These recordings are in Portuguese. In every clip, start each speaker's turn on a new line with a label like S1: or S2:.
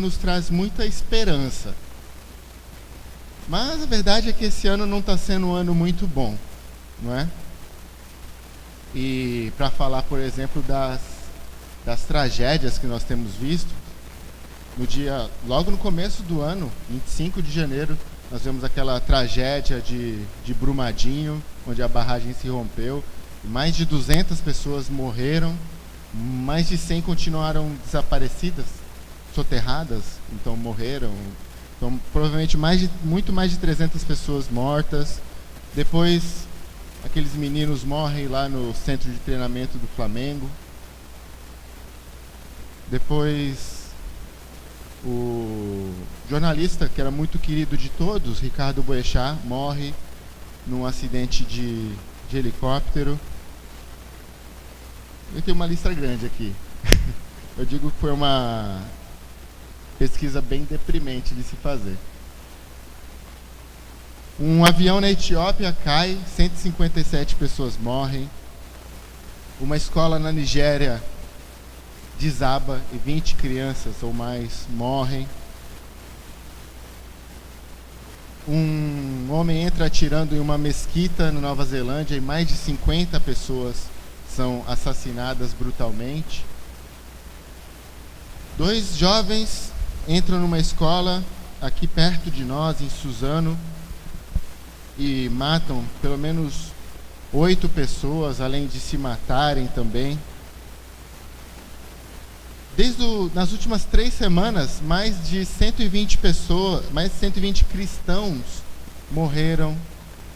S1: nos traz muita esperança. Mas a verdade é que esse ano não está sendo um ano muito bom, não é? E para falar, por exemplo, das tragédias que nós temos visto, logo no começo do ano, 25 de janeiro, nós vemos aquela tragédia de Brumadinho, onde a barragem se rompeu, e mais de 200 pessoas morreram, mais de 100 continuaram desaparecidas, soterradas, então morreram. Então, provavelmente muito mais de 300 pessoas mortas. Depois, aqueles meninos morrem lá no centro de treinamento do Flamengo. Depois, o jornalista, que era muito querido de todos, Ricardo Boechat, morre num acidente de helicóptero. Eu tenho uma lista grande aqui. Eu digo que foi uma pesquisa bem deprimente de se fazer. Um avião na Etiópia cai, 157 pessoas morrem. Uma escola na Nigéria desaba e 20 crianças ou mais morrem. Um homem entra atirando em uma mesquita na Nova Zelândia e mais de 50 pessoas são assassinadas brutalmente. 2 jovens entram numa escola aqui perto de nós, em Suzano, e matam pelo menos 8 pessoas, além de se matarem também. Nas últimas 3 semanas, mais de 120 cristãos morreram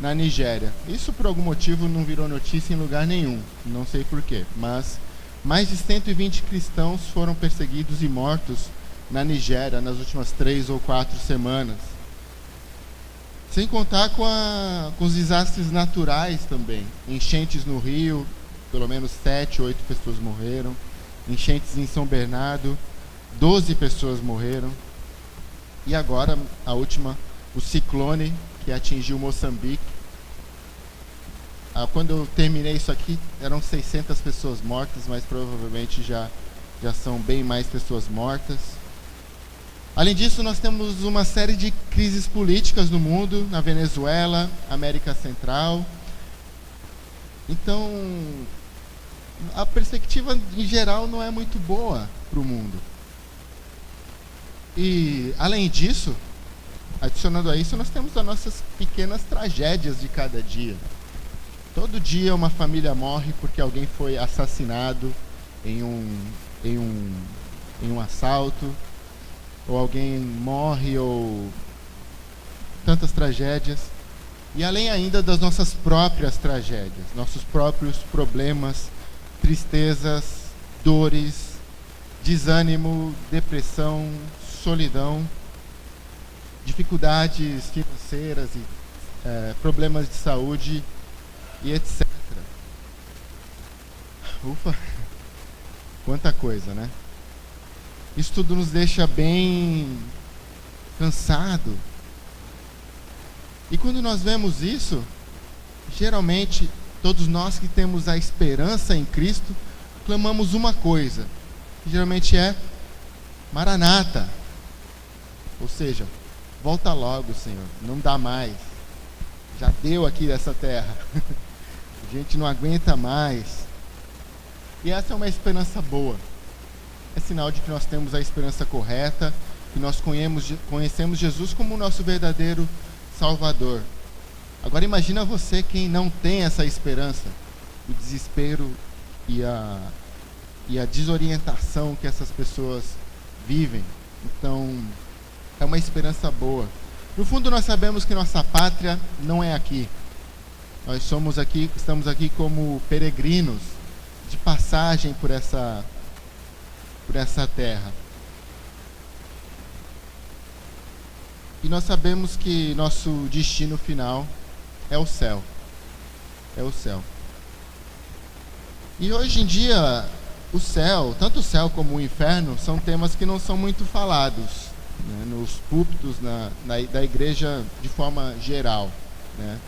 S1: na Nigéria. Isso, por algum motivo, não virou notícia em lugar nenhum, não sei porquê, mas mais de 120 cristãos foram perseguidos e mortos na Nigéria nas últimas 3 ou 4 semanas. Sem contar com os desastres naturais também. Enchentes no Rio, pelo menos 7, 8 pessoas morreram. Enchentes em São Bernardo, 12 pessoas morreram. E agora, a última, o ciclone que atingiu Moçambique. Quando eu terminei isso aqui, eram 600 pessoas mortas, mas provavelmente já são bem mais pessoas mortas. Além disso, nós temos uma série de crises políticas no mundo, na Venezuela, América Central. Então, a perspectiva em geral não é muito boa para o mundo. E, além disso, adicionando a isso, nós temos as nossas pequenas tragédias de cada dia. Todo dia uma família morre porque alguém foi assassinado em um assalto, ou alguém morre, ou tantas tragédias. E além ainda das nossas próprias tragédias, nossos próprios problemas, tristezas, dores, desânimo, depressão, solidão, dificuldades financeiras e problemas de saúde e etc. Ufa, quanta coisa, né? Isso tudo nos deixa bem cansado. E quando nós vemos isso, geralmente, todos nós que temos a esperança em Cristo, clamamos uma coisa, que geralmente é Maranata. Ou seja, volta logo, Senhor, não dá mais. Já deu aqui dessa terra. A gente não aguenta mais. E essa é uma esperança boa. É sinal de que nós temos a esperança correta, que nós conhecemos Jesus como o nosso verdadeiro Salvador. Agora imagina você quem não tem essa esperança, o desespero e a desorientação que essas pessoas vivem. Então, é uma esperança boa. No fundo, nós sabemos que nossa pátria não é aqui. Nós estamos aqui como peregrinos de passagem por essa terra. E nós sabemos que nosso destino final é o céu. É o céu. E hoje em dia, o céu, tanto o céu como o inferno, são temas que não são muito falados, né, nos púlpitos da igreja de forma geral, né?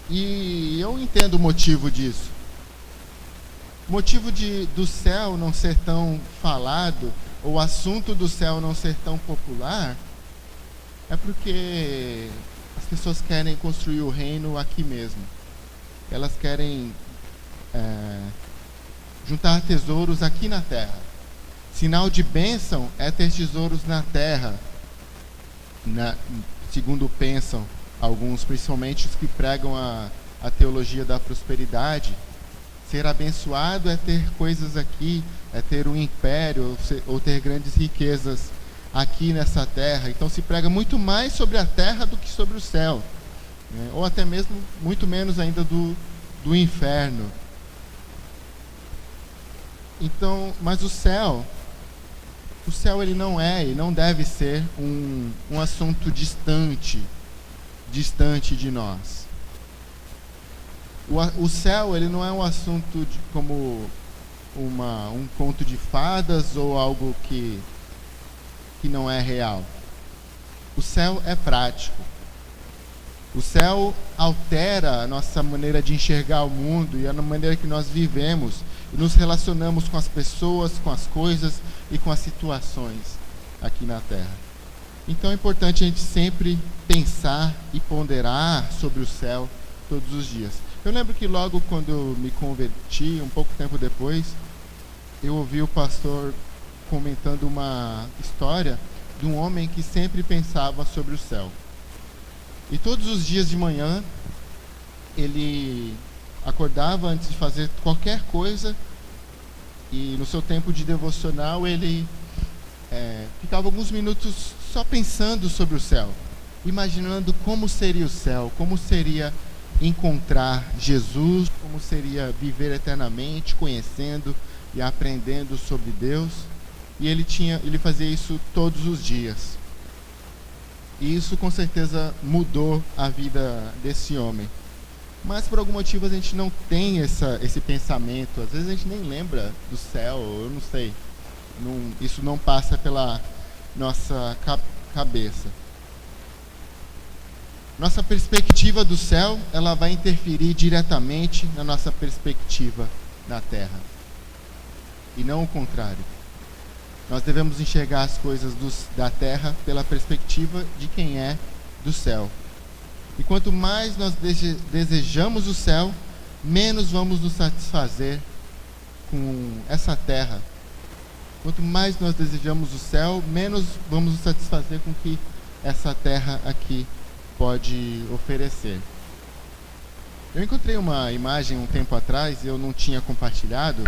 S1: E eu entendo o motivo disso. O motivo do céu não ser tão falado, ou o assunto do céu não ser tão popular, é porque as pessoas querem construir o reino aqui mesmo. Elas querem juntar tesouros aqui na terra. Sinal de bênção é ter tesouros na terra, segundo pensam alguns, principalmente os que pregam a teologia da prosperidade. Ser abençoado é ter coisas aqui, é ter um império, ou ter grandes riquezas aqui nessa terra. Então se prega muito mais sobre a terra do que sobre o céu, né? Ou até mesmo muito menos ainda do inferno. Então, mas o céu ele não é e não deve ser um assunto distante de nós. O céu ele não é um assunto como um conto de fadas ou algo que não é real. O céu é prático. O céu altera a nossa maneira de enxergar o mundo e a maneira que nós vivemos e nos relacionamos com as pessoas, com as coisas e com as situações aqui na Terra. Então é importante a gente sempre pensar e ponderar sobre o céu todos os dias. Eu lembro que logo quando eu me converti, um pouco tempo depois, eu ouvi o pastor comentando uma história de um homem que sempre pensava sobre o céu. E todos os dias de manhã, ele acordava antes de fazer qualquer coisa e no seu tempo de devocional ele ficava alguns minutos só pensando sobre o céu, imaginando como seria o céu, como seria encontrar Jesus, como seria viver eternamente, conhecendo e aprendendo sobre Deus. E ele fazia isso todos os dias. E isso com certeza mudou a vida desse homem. Mas por algum motivo a gente não tem esse pensamento. Às vezes a gente nem lembra do céu, eu não sei. Isso não passa pela nossa cabeça. Nossa perspectiva do céu, ela vai interferir diretamente na nossa perspectiva na terra. E não o contrário. Nós devemos enxergar as coisas da terra pela perspectiva de quem é do céu. E quanto mais nós desejamos o céu, menos vamos nos satisfazer com essa terra. Quanto mais nós desejamos o céu, menos vamos nos satisfazer com o que essa terra aqui pode oferecer. Eu encontrei uma imagem um tempo atrás, eu não tinha compartilhado.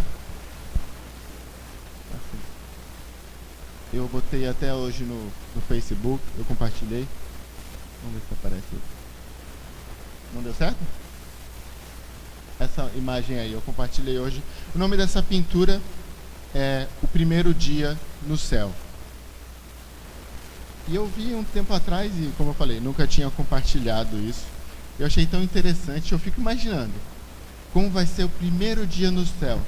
S1: Eu botei até hoje no Facebook, eu compartilhei. Vamos ver se aparece. Não deu certo? Essa imagem aí, eu compartilhei hoje. O nome dessa pintura é O Primeiro Dia no Céu. E eu vi um tempo atrás e, como eu falei, nunca tinha compartilhado isso. Eu achei tão interessante, eu fico imaginando como vai ser o primeiro dia no céu.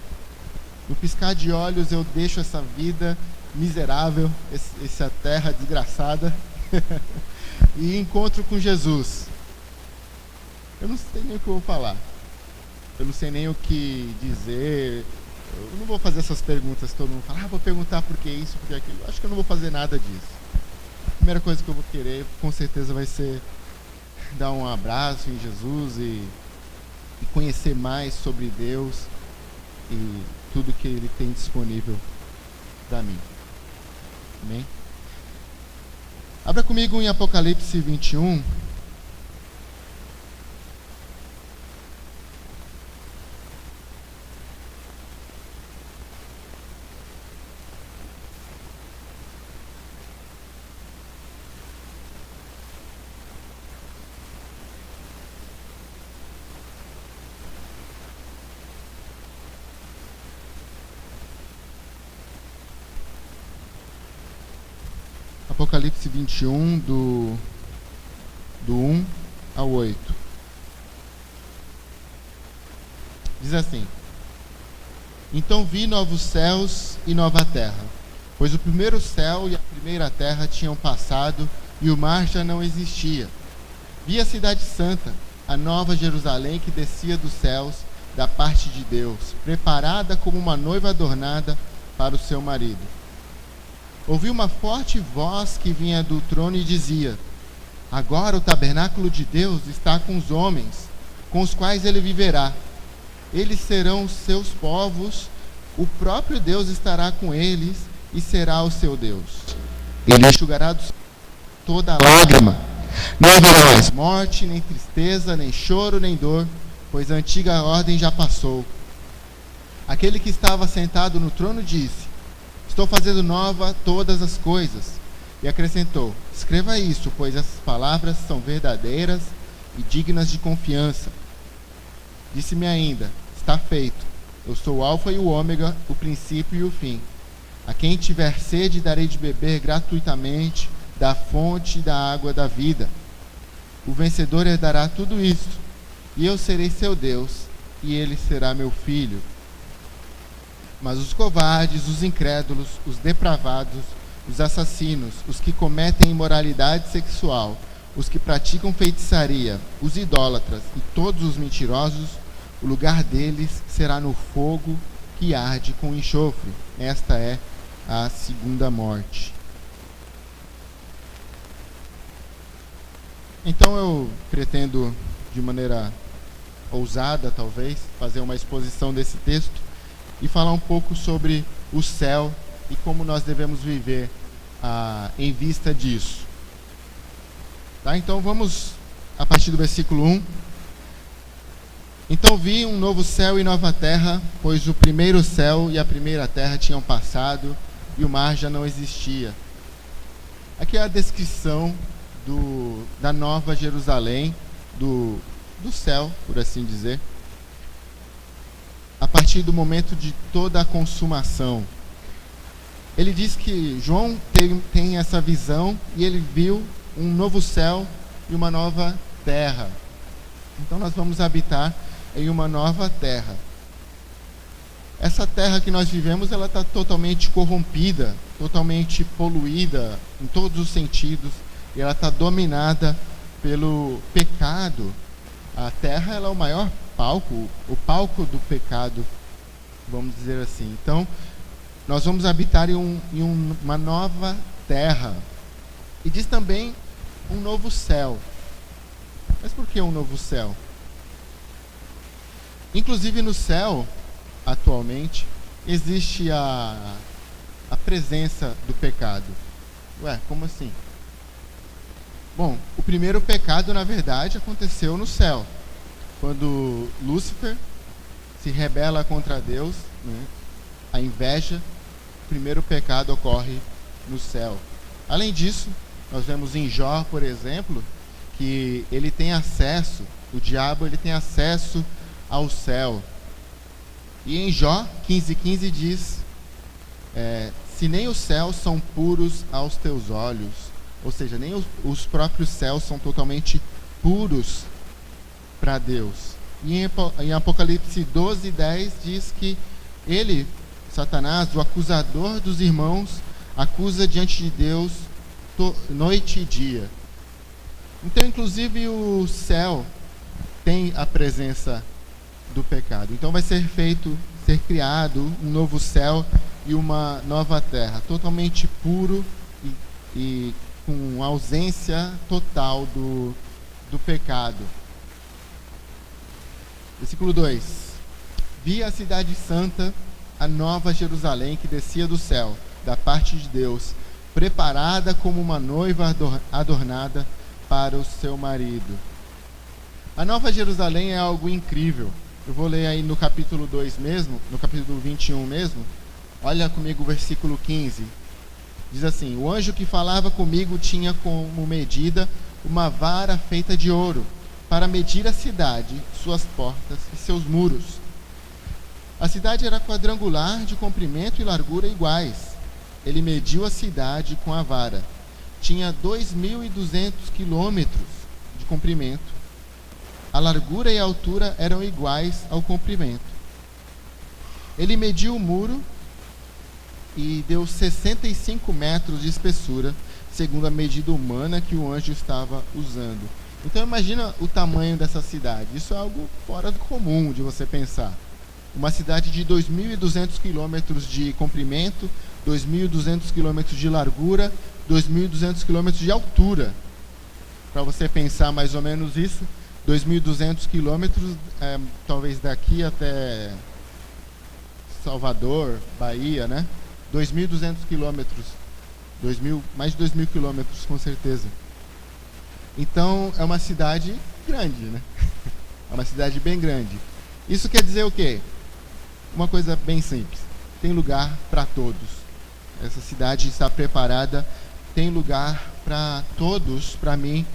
S1: No piscar de olhos eu deixo essa vida miserável, essa terra desgraçada e encontro com Jesus. Eu não sei nem o que eu vou falar. Eu não sei nem o que dizer. Eu não vou fazer essas perguntas que todo mundo fala. Vou perguntar por que isso, por que aquilo. Acho que eu não vou fazer nada disso. A primeira coisa que eu vou querer, com certeza, vai ser dar um abraço em Jesus e conhecer mais sobre Deus e tudo que Ele tem disponível para mim. Amém? Abra comigo em Apocalipse 21. Apocalipse 21, do 1 ao 8. Diz assim: Então vi novos céus e nova terra, pois o primeiro céu e a primeira terra tinham passado e o mar já não existia. Vi a cidade santa, a nova Jerusalém que descia dos céus, da parte de Deus, preparada como uma noiva adornada para o seu marido. Ouvi uma forte voz que vinha do trono e dizia: agora o tabernáculo de Deus está com os homens, com os quais ele viverá. Eles serão seus povos, o próprio Deus estará com eles e será o seu Deus. Ele enxugará toda lágrima. Não haverá mais morte, nem tristeza, nem choro, nem dor, pois a antiga ordem já passou. Aquele que estava sentado no trono disse: estou fazendo nova todas as coisas. E acrescentou: escreva isso, pois essas palavras são verdadeiras e dignas de confiança. Disse-me ainda: está feito. Eu sou o Alfa e o Ômega, o princípio e o fim. A quem tiver sede darei de beber gratuitamente da fonte da água da vida. O vencedor herdará tudo isto, e eu serei seu Deus, e ele será meu filho. Mas os covardes, os incrédulos, os depravados, os assassinos, os que cometem imoralidade sexual, os que praticam feitiçaria, os idólatras e todos os mentirosos, o lugar deles será no fogo que arde com enxofre. Esta é a segunda morte. Então eu pretendo, de maneira ousada talvez, fazer uma exposição desse texto e falar um pouco sobre o céu e como nós devemos viver em vista disso. Tá? Então vamos a partir do versículo 1. Então vi um novo céu e nova terra, pois o primeiro céu e a primeira terra tinham passado e o mar já não existia. Aqui é a descrição da nova Jerusalém, do céu, por assim dizer, a partir do momento de toda a consumação. Ele diz que João tem essa visão e ele viu um novo céu e uma nova terra. Então nós vamos habitar em uma nova terra. Essa terra que nós vivemos, ela está totalmente corrompida, totalmente poluída em todos os sentidos, e ela está dominada pelo pecado. A terra, ela é o maior palco, o palco do pecado, vamos dizer assim. Então, nós vamos habitar em uma nova terra. E diz também um novo céu. Mas por que um novo céu? Inclusive no céu, atualmente, existe a presença do pecado. Ué, como assim? Bom, o primeiro pecado, na verdade, aconteceu no céu. Quando Lúcifer se rebela contra Deus, né, a inveja, o primeiro pecado ocorre no céu. Além disso, nós vemos em Jó, por exemplo, que ele tem acesso, o diabo ele tem acesso ao céu. E em Jó 15:15 diz: se nem os céus são puros aos teus olhos, ou seja, nem os próprios céus são totalmente puros para Deus. E em Apocalipse 12:10 diz que ele, Satanás, o acusador dos irmãos, acusa diante de Deus noite e dia. Então, inclusive, o céu tem a presença do pecado. Então vai ser criado um novo céu e uma nova terra, totalmente puro e com ausência total do pecado. Versículo 2: vi a cidade santa, a nova Jerusalém, que descia do céu, da parte de Deus, preparada como uma noiva adornada para o seu marido. A nova Jerusalém é algo incrível. Eu vou ler aí no capítulo 2 mesmo, no capítulo 21 mesmo. Olha comigo o versículo 15. Diz assim: o anjo que falava comigo tinha como medida uma vara feita de ouro, para medir a cidade, suas portas e seus muros. A cidade era quadrangular, de comprimento e largura iguais. Ele mediu a cidade com a vara. Tinha 2.200 quilômetros de comprimento. A largura e a altura eram iguais ao comprimento. Ele mediu o muro e deu 65 metros de espessura, segundo a medida humana que o anjo estava usando. Então imagina o tamanho dessa cidade. Isso é algo fora do comum de você pensar. Uma cidade de 2.200 quilômetros de comprimento, 2.200 quilômetros de largura, 2.200 quilômetros de altura. Para você pensar mais ou menos isso, 2.200 quilômetros, talvez daqui até Salvador, Bahia, né? 2.200 quilômetros, mais de 2.000 quilômetros com certeza. Então é uma cidade grande, né? É uma cidade bem grande. Isso quer dizer o quê? Uma coisa bem simples. Tem lugar para todos. Essa cidade está preparada, tem lugar para todos, para mim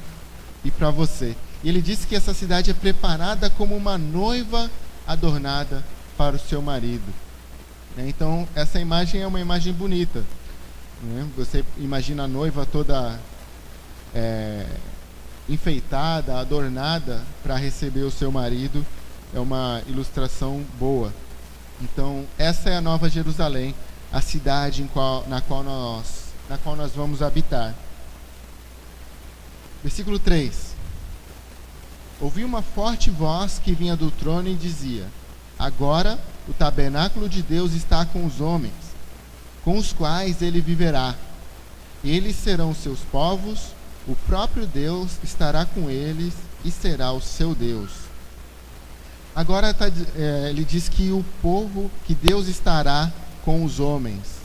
S1: e para você. E ele disse que essa cidade é preparada como uma noiva adornada para o seu marido. Então, essa imagem é uma imagem bonita. Você imagina a noiva toda enfeitada, adornada para receber o seu marido. É uma ilustração boa. Então, essa é a Nova Jerusalém, a cidade na qual nós vamos habitar. Versículo 3. Ouvi uma forte voz que vinha do trono e dizia: agora o tabernáculo de Deus está com os homens, com os quais ele viverá. Eles serão seus povos, o próprio Deus estará com eles e será o seu Deus. Agora ele diz que o povo, que Deus estará com os homens.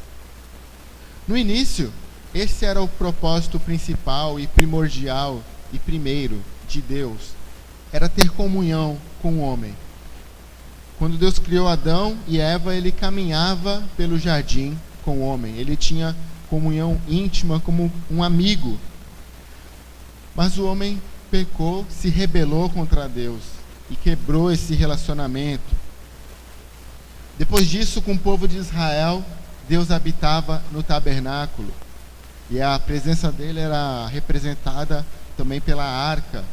S1: No início, esse era o propósito principal e primordial e primeiro de Deus. Era ter comunhão com o homem. Quando Deus criou Adão e Eva, ele caminhava pelo jardim com o homem. Ele tinha comunhão íntima como um amigo. Mas o homem pecou, se rebelou contra Deus e quebrou esse relacionamento. Depois disso, com o povo de Israel, Deus habitava no tabernáculo. E a presença dele era representada também pela arca.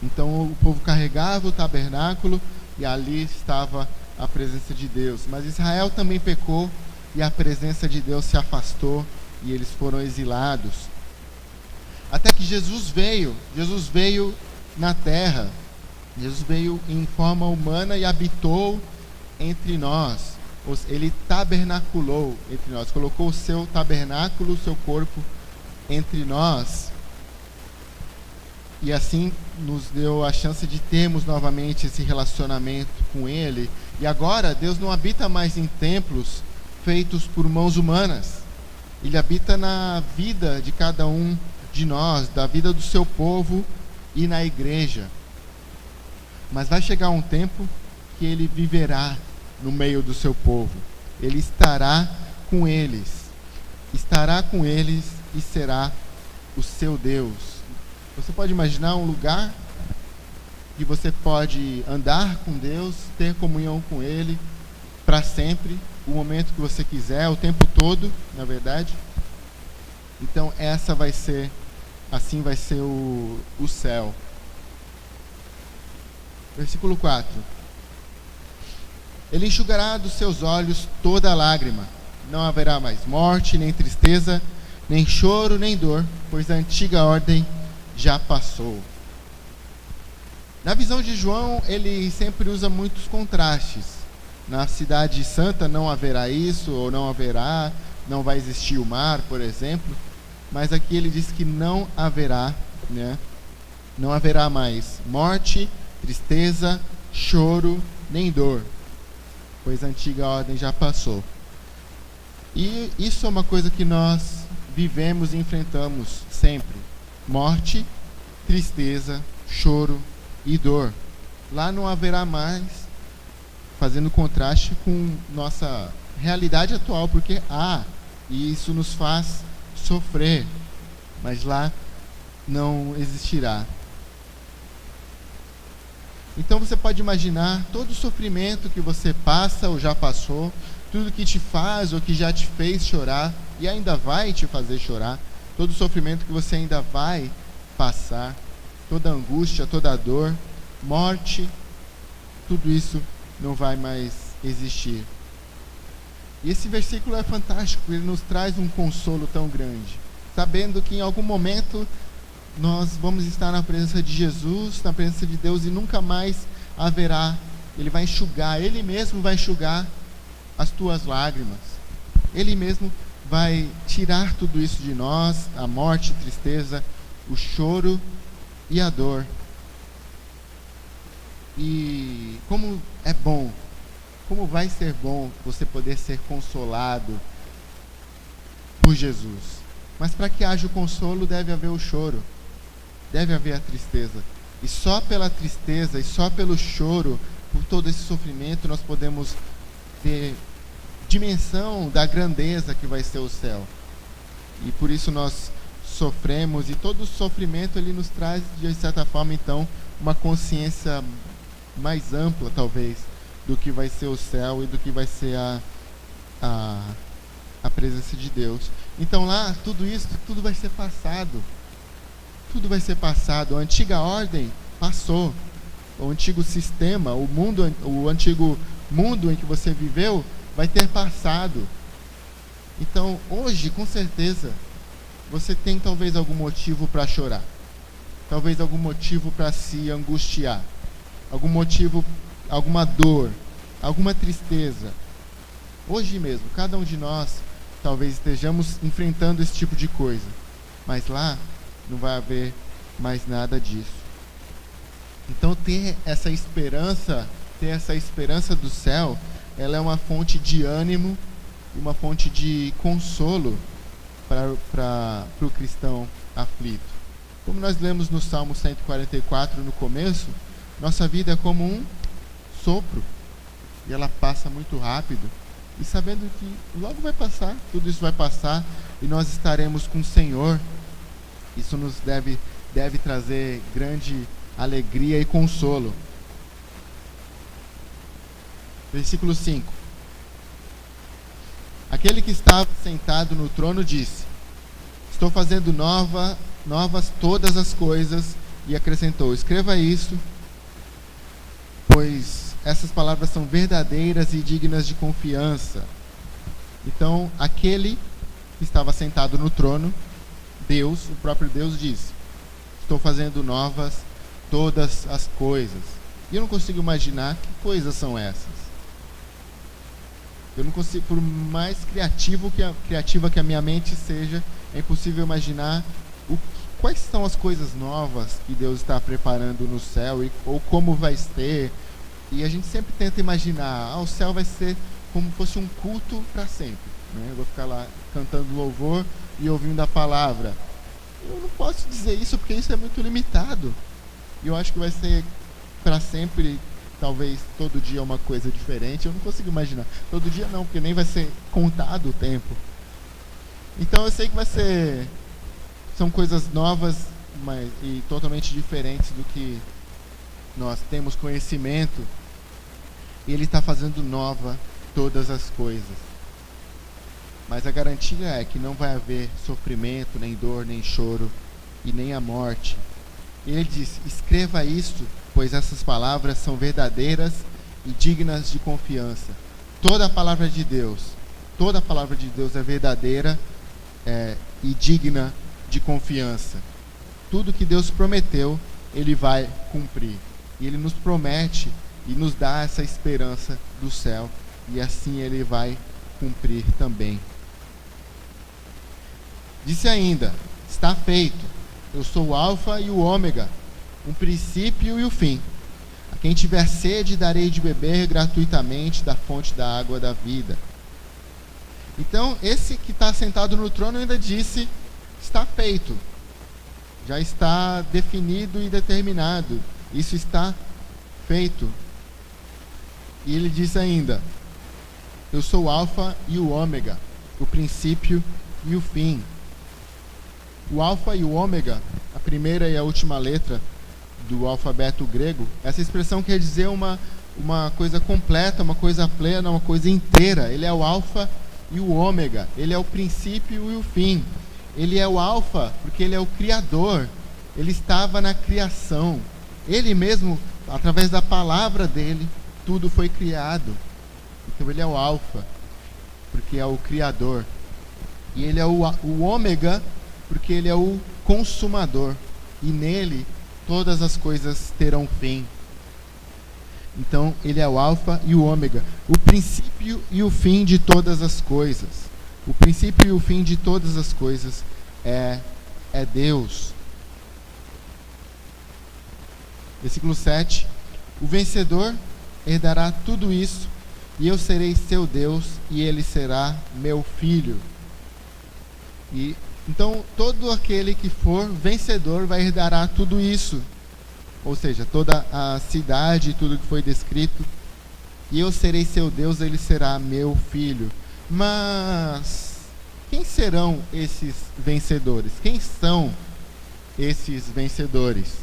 S1: Então o povo carregava o tabernáculo e ali estava a presença de Deus. Mas Israel também pecou e a presença de Deus se afastou e eles foram exilados. Até que Jesus veio na terra. Jesus veio em forma humana e habitou entre nós. Ele tabernaculou entre nós, colocou o seu tabernáculo, o seu corpo entre nós. E assim nos deu a chance de termos novamente esse relacionamento com Ele. E agora Deus não habita mais em templos feitos por mãos humanas. Ele habita na vida de cada um de nós, da vida do seu povo e na igreja. Mas vai chegar um tempo que Ele viverá no meio do seu povo. Ele estará com eles. Estará com eles e será o seu Deus. Você pode imaginar um lugar que você pode andar com Deus, ter comunhão com Ele para sempre, o momento que você quiser, o tempo todo, na verdade. Então assim vai ser o céu. Versículo 4. Ele enxugará dos seus olhos toda lágrima. Não haverá mais morte, nem tristeza, nem choro, nem dor, pois a antiga ordem já passou. Na visão de João, ele sempre usa muitos contrastes. Na cidade santa não haverá isso, ou não haverá, não vai existir o mar, por exemplo. Mas aqui ele diz que não haverá, né? Não haverá mais morte, tristeza, choro, nem dor, pois a antiga ordem já passou. E isso é uma coisa que nós vivemos e enfrentamos sempre. Morte, tristeza, choro e dor. Lá não haverá mais, fazendo contraste com nossa realidade atual, porque e isso nos faz sofrer, mas lá não existirá. Então você pode imaginar todo o sofrimento que você passa ou já passou, tudo que te faz ou que já te fez chorar e ainda vai te fazer chorar, todo o sofrimento que você ainda vai passar, toda a angústia, toda a dor, morte, tudo isso não vai mais existir. E esse versículo é fantástico, ele nos traz um consolo tão grande, sabendo que em algum momento nós vamos estar na presença de Jesus, na presença de Deus, e nunca mais haverá. Ele vai enxugar, Ele mesmo vai enxugar as tuas lágrimas. Ele mesmo vai tirar tudo isso de nós, a morte, a tristeza, o choro e a dor. E como é bom, como vai ser bom você poder ser consolado por Jesus. Mas para que haja o consolo, deve haver o choro, deve haver a tristeza. E só pela tristeza e só pelo choro, por todo esse sofrimento, nós podemos ter dimensão da grandeza que vai ser o céu. E por isso nós sofremos, e todo o sofrimento ele nos traz, de certa forma, então, uma consciência mais ampla, talvez, do que vai ser o céu e do que vai ser a presença de Deus. Então lá, tudo isso, tudo vai ser passado. Tudo vai ser passado. A antiga ordem passou. O antigo sistema, o antigo mundo em que você viveu, vai ter passado. Então, hoje, com certeza, você tem talvez algum motivo para chorar. Talvez algum motivo para se angustiar. Algum motivo, alguma dor, alguma tristeza. Hoje mesmo, cada um de nós talvez estejamos enfrentando esse tipo de coisa. Mas lá não vai haver mais nada disso. Então ter essa esperança do céu, ela é uma fonte de ânimo e uma fonte de consolo para o cristão aflito. Como nós lemos no Salmo 144 no começo, nossa vida é como um sopro e ela passa muito rápido. E sabendo que logo vai passar, tudo isso vai passar e nós estaremos com o Senhor, isso nos deve trazer grande alegria e consolo. Versículo 5. Aquele que estava sentado no trono disse: estou fazendo novas todas as coisas, e acrescentou: escreva isso, pois essas palavras são verdadeiras e dignas de confiança. Então, aquele que estava sentado no trono, Deus, o próprio Deus, disse: estou fazendo novas todas as coisas. E eu não consigo imaginar que coisas são essas. Eu não consigo, por mais criativa que a minha mente seja, é impossível imaginar quais são as coisas novas que Deus está preparando no céu, ou como vai ser. E a gente sempre tenta imaginar, o céu vai ser como se fosse um culto para sempre, né? Eu vou ficar lá cantando louvor e ouvindo a palavra. Eu não posso dizer isso porque isso é muito limitado. E eu acho que vai ser para sempre, talvez todo dia uma coisa diferente. Eu não consigo imaginar. Todo dia não, porque nem vai ser contado o tempo. Então eu sei que são coisas novas, e totalmente diferentes do que nós temos conhecimento. E Ele está fazendo nova todas as coisas. Mas a garantia é que não vai haver sofrimento, nem dor, nem choro e nem a morte. E Ele diz: escreva isto, pois essas palavras são verdadeiras e dignas de confiança. Toda a palavra de Deus é verdadeira e digna de confiança. Tudo que Deus prometeu, Ele vai cumprir. E Ele nos promete e nos dá essa esperança do céu. E assim Ele vai cumprir também. Disse ainda: está feito. Eu sou o Alfa e o Ômega, o princípio e o fim. A quem tiver sede, darei de beber gratuitamente da fonte da água da vida. Então, esse que está sentado no trono ainda disse: está feito. Já está definido e determinado. Isso está feito. E ele diz ainda: eu sou o Alfa e o Ômega, o princípio e o fim. O Alfa e o Ômega, a primeira e a última letra do alfabeto grego, essa expressão quer dizer uma coisa completa, uma coisa plena, uma coisa inteira. Ele é o Alfa e o Ômega. Ele é o princípio e o fim. Ele é o Alfa porque Ele é o Criador. Ele estava na criação. Ele mesmo, através da palavra dele, tudo foi criado. Então Ele é o Alfa porque é o Criador. E Ele é o Ômega porque Ele é o Consumador. e nele todas as coisas terão fim. Então, ele é o alfa e o ômega, o princípio e o fim de todas as coisas. O princípio e o fim de todas as coisas é Deus. Versículo 7. O vencedor herdará tudo isso, e eu serei seu Deus, e ele será meu filho. E então, todo aquele que for vencedor vai herdar tudo isso. Ou seja, toda a cidade, tudo que foi descrito. E eu serei seu Deus, ele será meu filho. Mas quem serão esses vencedores? Quem são esses vencedores?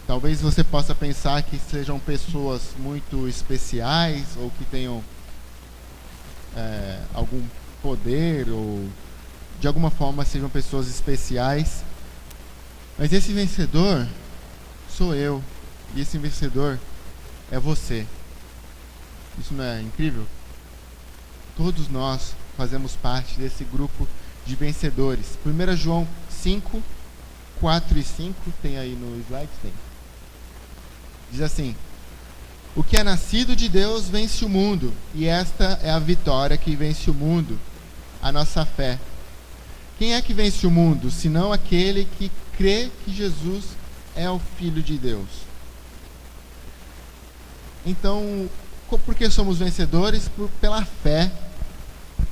S1: Talvez você possa pensar que sejam pessoas muito especiais ou que tenham algum poder ou de alguma forma sejam pessoas especiais. Mas esse vencedor sou eu, e esse vencedor é você. Isso não é incrível? Todos nós fazemos parte desse grupo de vencedores. 1 João 5, 4 e 5, tem aí no slide? Tem. Diz assim: o que é nascido de Deus vence o mundo, e esta é a vitória que vence o mundo, a nossa fé. Quem é que vence o mundo, senão aquele que crê que Jesus é o Filho de Deus? Então, por que somos vencedores? Pela fé.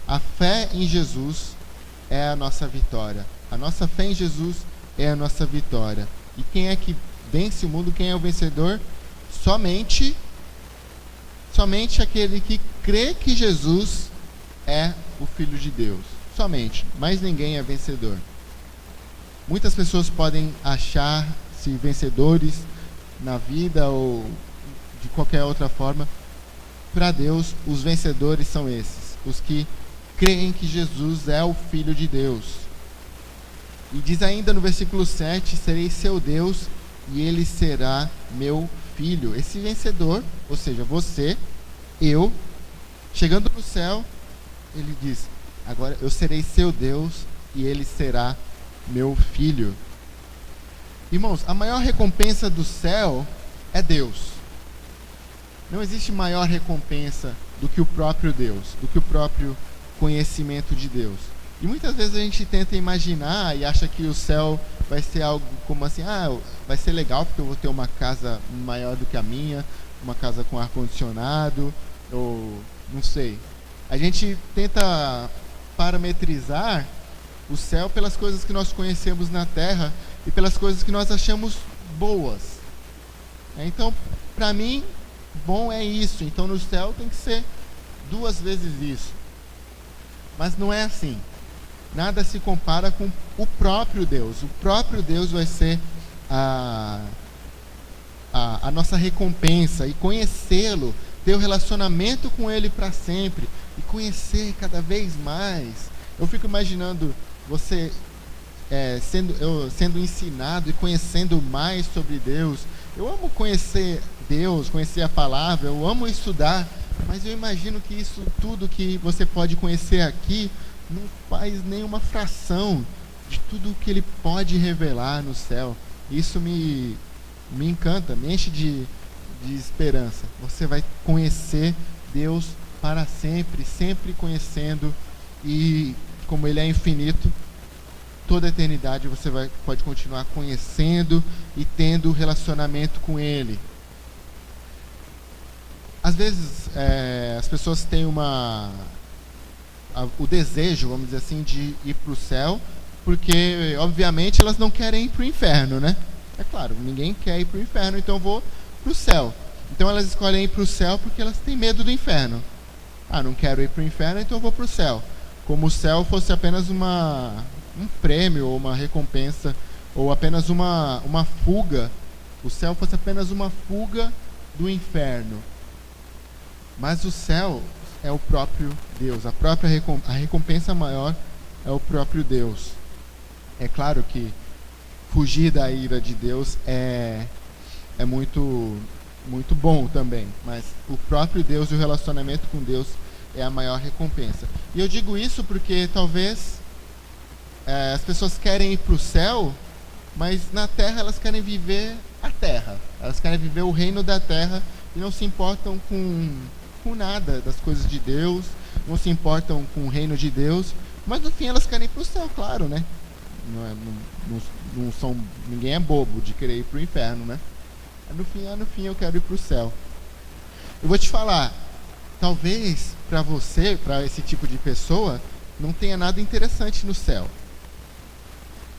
S1: A fé em Jesus é a nossa vitória. A nossa fé em Jesus é a nossa vitória. E quem é que vence o mundo? Quem é o vencedor? Somente aquele que crê que Jesus é o Filho de Deus. Somente. Mas ninguém é vencedor. Muitas pessoas podem achar-se vencedores na vida ou de qualquer outra forma. Para Deus, os vencedores são esses, os que creem que Jesus é o Filho de Deus. E diz ainda no versículo 7, serei seu Deus e ele será meu filho. Esse vencedor, ou seja, você, eu, chegando no céu, ele diz, agora eu serei seu Deus e ele será meu filho. Irmãos, a maior recompensa do céu é Deus. Não existe maior recompensa do que o próprio Deus, do que o próprio conhecimento de Deus. E muitas vezes a gente tenta imaginar e acha que o céu vai ser algo como assim, vai ser legal porque eu vou ter uma casa maior do que a minha, uma casa com ar-condicionado, ou não sei. A gente tenta parametrizar o céu pelas coisas que nós conhecemos na terra e pelas coisas que nós achamos boas. Então, para mim, bom é isso. Então, no céu tem que ser 2 vezes isso. Mas não é assim. Nada se compara com o próprio Deus. O próprio Deus vai ser a nossa recompensa. E conhecê-lo, ter um relacionamento com ele para sempre. E conhecer cada vez mais. Eu fico imaginando você sendo ensinado e conhecendo mais sobre Deus. Eu amo conhecer Deus, conhecer a palavra, eu amo estudar, mas eu imagino que isso tudo que você pode conhecer aqui não faz nenhuma fração de tudo que ele pode revelar no céu. Isso me encanta, me enche de esperança. Você vai conhecer Deus para sempre, sempre conhecendo, e como ele é infinito, toda a eternidade você pode continuar conhecendo e tendo relacionamento com ele. Às vezes as pessoas têm o desejo, vamos dizer assim, de ir para o céu, porque obviamente elas não querem ir para o inferno, né? É claro, ninguém quer ir para o inferno, então eu vou para o céu. Então elas escolhem ir para o céu porque elas têm medo do inferno. Não quero ir para o inferno, então eu vou para o céu. Como o céu fosse apenas um prêmio, ou uma recompensa, ou apenas uma fuga. O céu fosse apenas uma fuga do inferno. Mas o céu é o próprio Deus. A recompensa maior é o próprio Deus. É claro que fugir da ira de Deus é muito, muito bom também. Mas o próprio Deus e o relacionamento com Deus é a maior recompensa. E eu digo isso porque talvez as pessoas querem ir para o céu mas na terra elas querem viver a terra. Elas querem viver o reino da terra e não se importam com nada das coisas de Deus, não se importam com o reino de Deus, mas no fim elas querem ir para o céu, claro, né? Ninguém é bobo de querer ir para o inferno, né? No fim eu quero ir para o céu. Eu vou te falar, talvez para você, para esse tipo de pessoa, não tenha nada interessante no céu.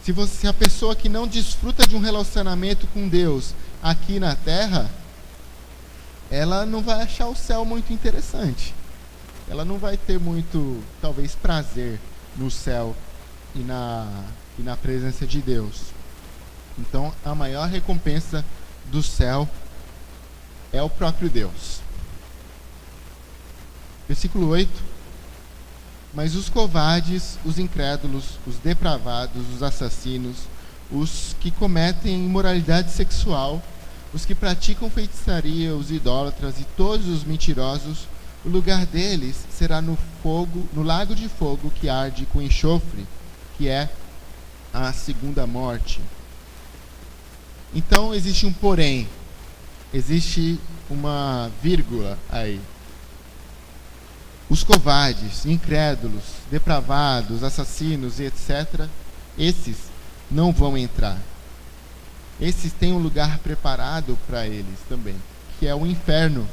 S1: Se a pessoa que não desfruta de um relacionamento com Deus aqui na terra, ela não vai achar o céu muito interessante. Ela não vai ter muito, talvez, prazer no céu e na presença de Deus. Então, a maior recompensa do céu é o próprio Deus. Versículo 8. Mas os covardes, os incrédulos, os depravados, os assassinos, os que cometem imoralidade sexual, os que praticam feitiçaria, os idólatras e todos os mentirosos, o lugar deles será no lago de fogo que arde com enxofre, que é a segunda morte. Então existe um porém, existe uma vírgula aí. Os covardes, incrédulos, depravados, assassinos e etc., esses não vão entrar. Esses têm um lugar preparado para eles também, que é o inferno.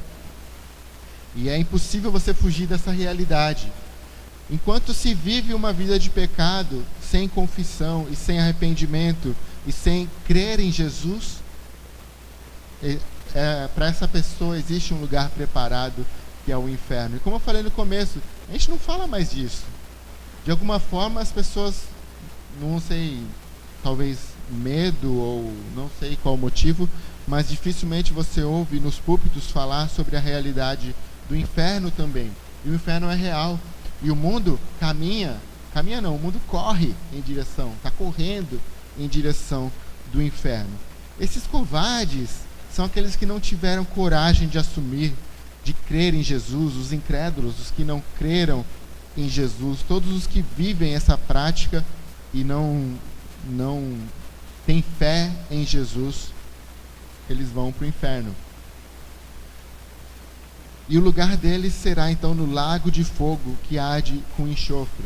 S1: E é impossível você fugir dessa realidade. Enquanto se vive uma vida de pecado, sem confissão e sem arrependimento e sem crer em Jesus, para essa pessoa existe um lugar preparado, que é o inferno. E como eu falei no começo, a gente não fala mais disso. De alguma forma as pessoas, não sei, talvez medo ou não sei qual o motivo, mas dificilmente você ouve nos púlpitos falar sobre a realidade do inferno também. E o inferno é real. E o mundo o mundo corre em direção, está correndo em direção do inferno. Esses covardes são aqueles que não tiveram coragem de assumir, de crer em Jesus, os incrédulos, os que não creram em Jesus, todos os que vivem essa prática e não têm fé em Jesus, eles vão para o inferno. E o lugar deles será então no lago de fogo que arde com enxofre.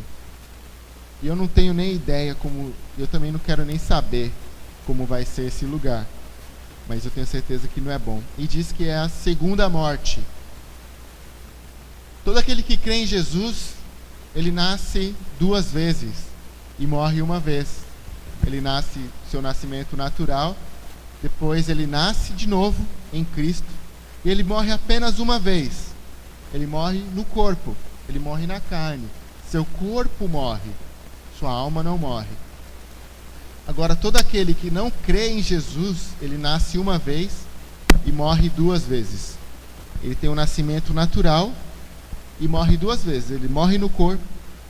S1: E eu não tenho nem ideia eu também não quero nem saber como vai ser esse lugar, mas eu tenho certeza que não é bom. E diz que é a segunda morte. Todo aquele que crê em Jesus, ele nasce 2 vezes e morre uma vez. Ele nasce seu nascimento natural, depois ele nasce de novo em Cristo e ele morre apenas uma vez. Ele morre no corpo, ele morre na carne. Seu corpo morre, sua alma não morre. Agora, todo aquele que não crê em Jesus, ele nasce uma vez e morre 2 vezes. Ele tem um nascimento natural e morre 2 vezes. Ele morre no corpo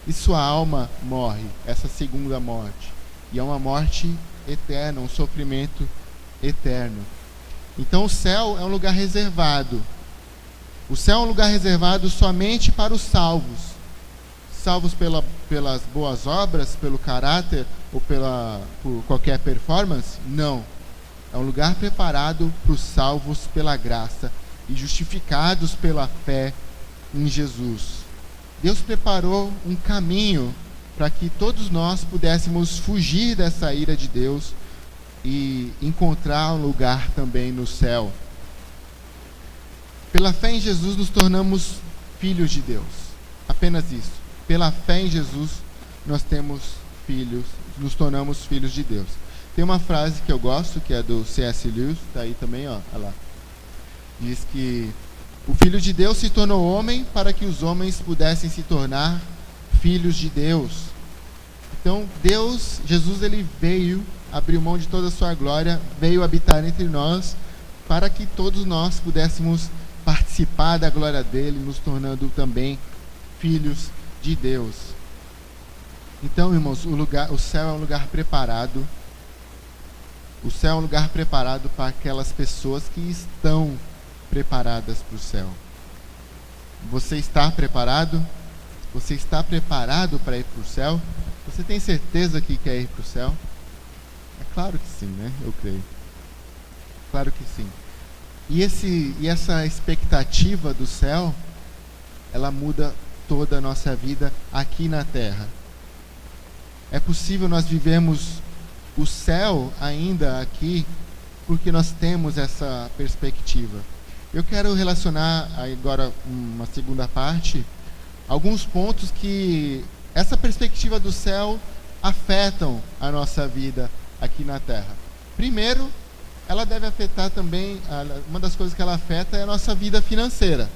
S1: e sua alma morre, essa segunda morte. E é uma morte eterna, um sofrimento eterno. Então o céu é um lugar reservado. O céu é um lugar reservado somente para os salvos. Salvos pelas boas obras, pelo caráter ou por qualquer performance? Não. É um lugar preparado para os salvos pela graça e justificados pela fé em Jesus. Deus preparou um caminho para que todos nós pudéssemos fugir dessa ira de Deus e encontrar um lugar também no céu. Pela fé em Jesus nos tornamos filhos de Deus. Apenas isso. Pela fé em Jesus nós nos tornamos filhos de Deus. Tem uma frase que eu gosto, que é do C.S. Lewis, está aí também, olha lá. Diz que o Filho de Deus se tornou homem para que os homens pudessem se tornar filhos de Deus. Então, Jesus, ele veio, abriu mão de toda a sua glória, veio habitar entre nós, para que todos nós pudéssemos participar da glória dele, nos tornando também filhos de Deus. Então, irmãos, o céu é um lugar preparado. O céu é um lugar preparado para aquelas pessoas que estão preparadas para o céu. Você está preparado? Você está preparado para ir para o céu? Você tem certeza que quer ir para o céu? É claro que sim, né? Eu creio. Claro que sim. E essa expectativa do céu, ela muda toda a nossa vida aqui na terra. É possível nós vivemos o céu ainda aqui porque nós temos essa perspectiva. Eu quero relacionar agora uma segunda parte, alguns pontos que essa perspectiva do céu afetam a nossa vida aqui na terra. Primeiro, ela deve afetar também, uma das coisas que ela afeta é a nossa vida financeira.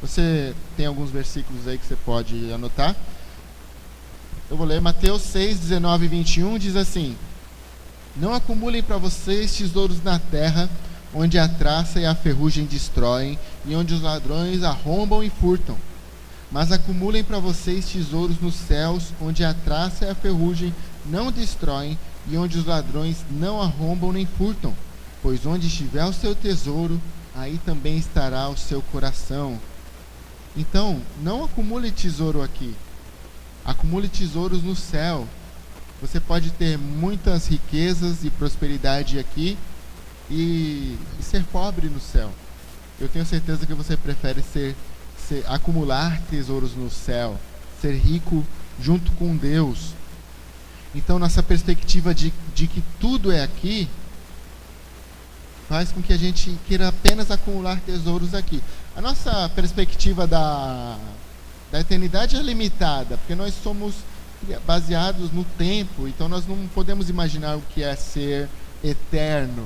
S1: Você tem alguns versículos aí que você pode anotar. Eu vou ler Mateus 6, 19 e 21, diz assim: não acumulem para vocês tesouros na terra, onde a traça e a ferrugem destroem, e onde os ladrões arrombam e furtam. Mas acumulem para vocês tesouros nos céus, onde a traça e a ferrugem não destroem, e onde os ladrões não arrombam nem furtam. Pois onde estiver o seu tesouro, aí também estará o seu coração. Então, não acumule tesouro aqui. Acumule tesouros no céu. Você pode ter muitas riquezas e prosperidade aqui e ser pobre no céu. Eu tenho certeza que você prefere acumular tesouros no céu, ser rico junto com Deus. Então, nossa perspectiva de que tudo é aqui faz com que a gente queira apenas acumular tesouros aqui. A nossa perspectiva da eternidade é limitada, porque nós somos baseados no tempo, então nós não podemos imaginar o que é ser eterno.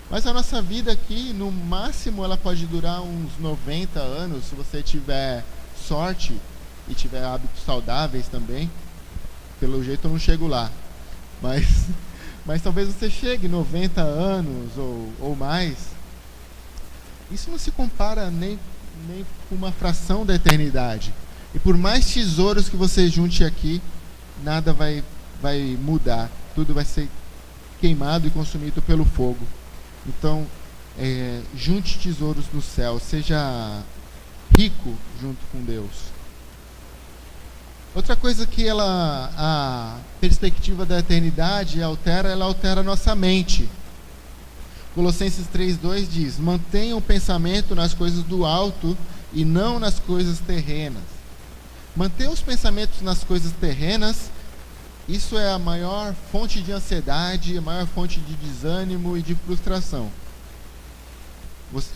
S1: Mas a nossa vida aqui, no máximo, ela pode durar uns 90 anos, se você tiver sorte e tiver hábitos saudáveis também. Pelo jeito eu não chego lá, mas talvez você chegue 90 anos ou mais. Isso não se compara nem com uma fração da eternidade. E por mais tesouros que você junte aqui, nada vai mudar. Tudo vai ser queimado e consumido pelo fogo. Então, junte tesouros no céu. Seja rico junto com Deus. Outra coisa que a perspectiva da eternidade altera, ela altera a nossa mente. Colossenses 3:2 diz: mantenham o pensamento nas coisas do alto e não nas coisas terrenas. Manter os pensamentos nas coisas terrenas, isso é a maior fonte de ansiedade, a maior fonte de desânimo e de frustração.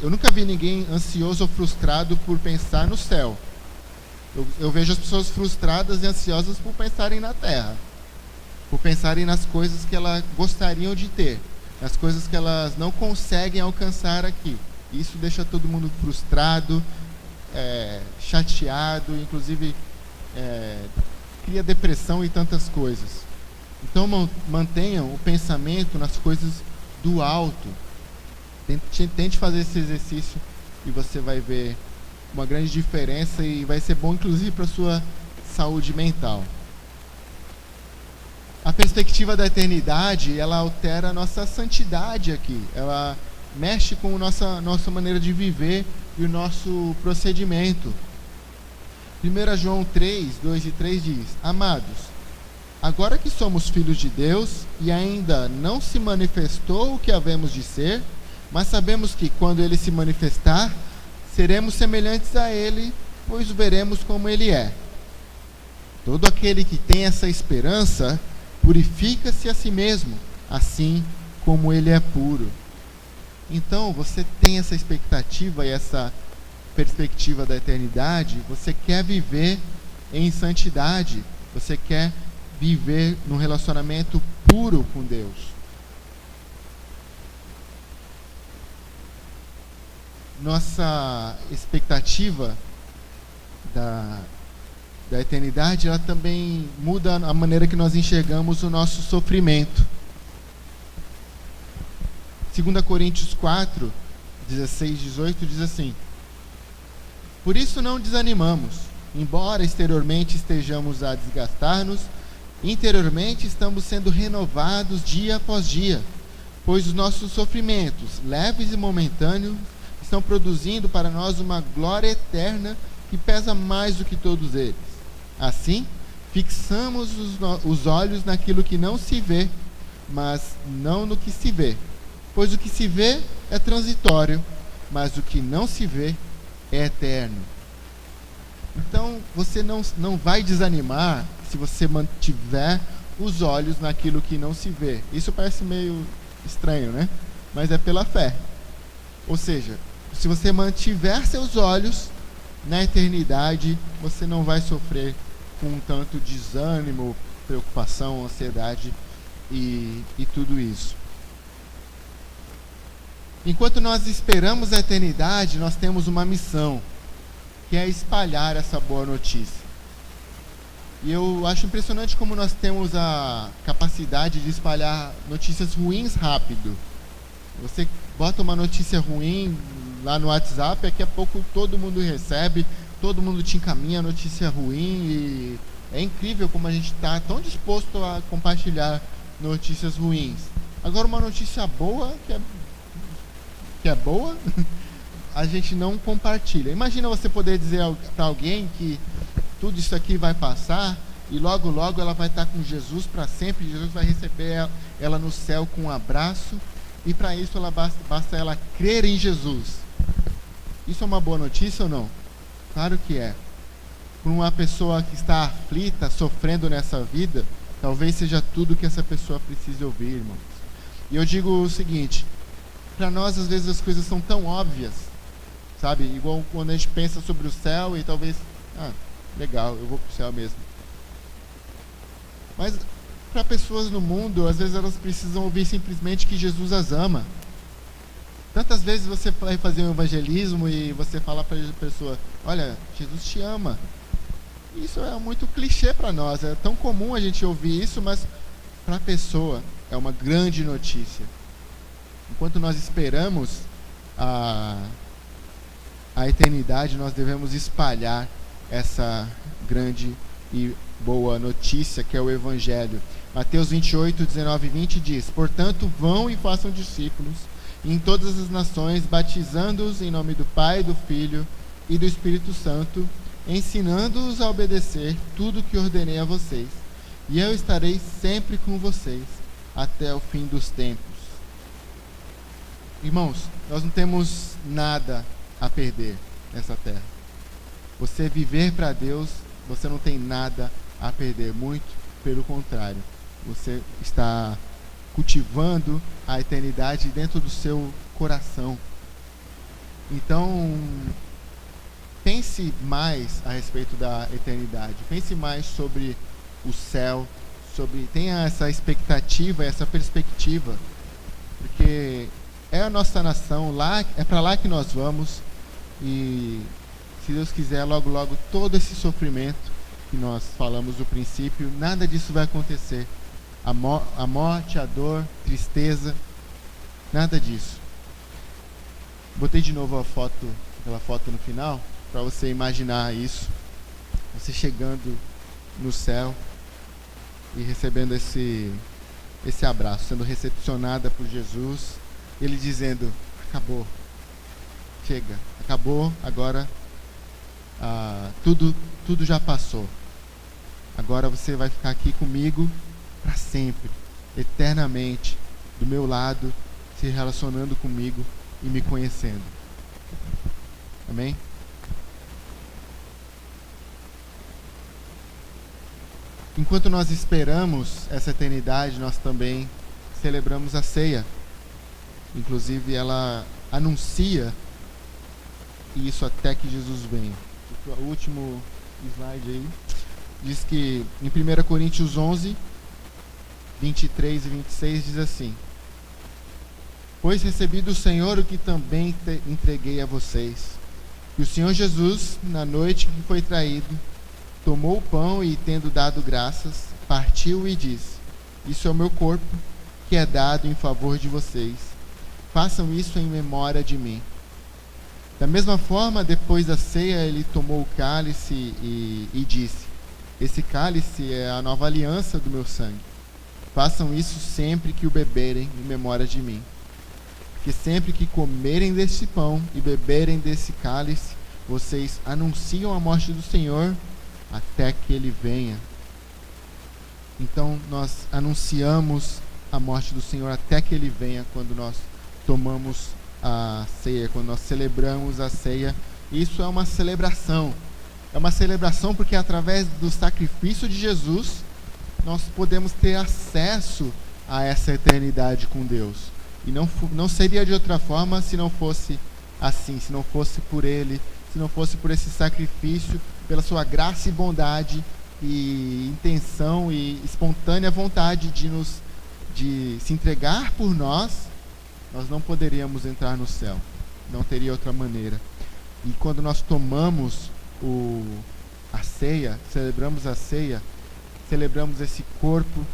S1: Eu nunca vi ninguém ansioso ou frustrado por pensar no céu. Eu vejo as pessoas frustradas e ansiosas por pensarem na terra, por pensarem nas coisas que elas gostariam de ter, nas coisas que elas não conseguem alcançar aqui. Isso deixa todo mundo frustrado, chateado, inclusive cria depressão e tantas coisas. Então mantenham o pensamento nas coisas do alto. Tente fazer esse exercício e você vai ver uma grande diferença e vai ser bom inclusive para a sua saúde mental. A perspectiva da eternidade, ela altera a nossa santidade aqui. Ela mexe com a nossa maneira de viver e o nosso procedimento. 1 João 3, 2 e 3 diz: amados, agora que somos filhos de Deus e ainda não se manifestou o que havemos de ser, mas sabemos que quando Ele se manifestar, seremos semelhantes a Ele, pois o veremos como Ele é. Todo aquele que tem essa esperança purifica-se a si mesmo, assim como Ele é puro. Então, você tem essa expectativa e essa perspectiva da eternidade, você quer viver em santidade, você quer viver num relacionamento puro com Deus. Nossa expectativa da eternidade, ela também muda a maneira que nós enxergamos o nosso sofrimento. 2 Coríntios 4, 16 e 18 diz assim: por isso não desanimamos, embora exteriormente estejamos a desgastar-nos, interiormente estamos sendo renovados dia após dia, pois os nossos sofrimentos, leves e momentâneos, estão produzindo para nós uma glória eterna que pesa mais do que todos eles. Assim, fixamos os olhos naquilo que não se vê, mas não no que se vê. Pois o que se vê é transitório, mas o que não se vê é eterno. Então, você não vai desanimar se você mantiver os olhos naquilo que não se vê. Isso parece meio estranho, né? Mas é pela fé. Ou seja, se você mantiver seus olhos na eternidade, você não vai sofrer com tanto desânimo, preocupação, ansiedade e tudo isso. Enquanto nós esperamos a eternidade, nós temos uma missão, que é espalhar essa boa notícia. E eu acho impressionante como nós temos a capacidade de espalhar notícias ruins rápido. Você bota uma notícia ruim lá no WhatsApp, daqui a pouco todo mundo recebe, todo mundo te encaminha a notícia ruim, e é incrível como a gente está tão disposto a compartilhar notícias ruins. Agora, uma notícia boa, que é boa, a gente não compartilha. Imagina você poder dizer para alguém que tudo isso aqui vai passar e logo logo ela vai estar com Jesus para sempre. Jesus vai receber ela no céu com um abraço, e para isso basta ela crer em Jesus. Isso é uma boa notícia ou não? Claro que é. Para uma pessoa que está aflita, sofrendo nessa vida, talvez seja tudo que essa pessoa precisa ouvir, irmãos. E eu digo o seguinte: para nós às vezes as coisas são tão óbvias, sabe? Igual quando a gente pensa sobre o céu e talvez, legal, eu vou para o céu mesmo. Mas para pessoas no mundo, às vezes elas precisam ouvir simplesmente que Jesus as ama. Tantas vezes você vai fazer um evangelismo e você fala para a pessoa: olha, Jesus te ama. Isso é muito clichê para nós, é tão comum a gente ouvir isso, mas para a pessoa é uma grande notícia. Enquanto nós esperamos a eternidade, nós devemos espalhar essa grande e boa notícia que é o Evangelho. Mateus 28, 19 e 20 diz: portanto, vão e façam discípulos em todas as nações, batizando-os em nome do Pai, do Filho e do Espírito Santo, ensinando-os a obedecer tudo o que ordenei a vocês. E eu estarei sempre com vocês até o fim dos tempos. Irmãos, nós não temos nada a perder nessa terra. Você viver para Deus, você não tem nada a perder, muito pelo contrário. Você está cultivando a eternidade dentro do seu coração. Então, pense mais a respeito da eternidade. Pense mais sobre o céu, tenha essa expectativa, essa perspectiva, porque é a nossa nação, é para lá que nós vamos, e se Deus quiser, logo logo todo esse sofrimento que nós falamos no princípio, nada disso vai acontecer. A morte, a dor, tristeza, nada disso. Botei de novo aquela foto no final, para você imaginar isso, você chegando no céu e recebendo esse abraço, sendo recepcionada por Jesus, ele dizendo: acabou, chega, acabou, agora tudo já passou, agora você vai ficar aqui comigo para sempre, eternamente, do meu lado, se relacionando comigo e me conhecendo. Amém? Enquanto nós esperamos essa eternidade, nós também celebramos a ceia. Inclusive, ela anuncia isso até que Jesus venha. O último slide aí diz que em 1 Coríntios 11, 23 e 26 diz assim: pois recebi do Senhor o que também entreguei a vocês, que o Senhor Jesus, na noite que foi traído, tomou o pão e, tendo dado graças, partiu e disse: isso é o meu corpo, que é dado em favor de vocês. Façam isso em memória de mim. Da mesma forma, depois da ceia, ele tomou o cálice e disse: esse cálice é a nova aliança do meu sangue. Façam isso sempre que o beberem em memória de mim. Porque sempre que comerem desse pão e beberem desse cálice, vocês anunciam a morte do Senhor até que ele venha. Então nós anunciamos a morte do Senhor até que Ele venha, quando nós tomamos a ceia, quando nós celebramos a ceia. Isso é uma celebração. É uma celebração porque através do sacrifício de Jesus, nós podemos ter acesso a essa eternidade com Deus. E não seria de outra forma se não fosse assim, se não fosse por Ele, se não fosse por esse sacrifício, pela sua graça e bondade e intenção e espontânea vontade de se entregar por nós, nós não poderíamos entrar no céu. Não teria outra maneira. E quando nós tomamos a ceia, celebramos a ceia, celebramos esse corpo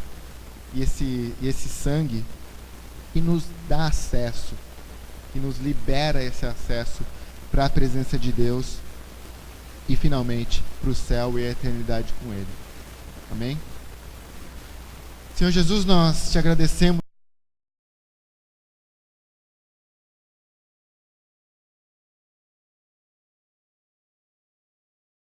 S1: e esse sangue que nos dá acesso, que nos libera esse acesso para a presença de Deus e finalmente para o céu e a eternidade com Ele. Amém? Senhor Jesus, nós te agradecemos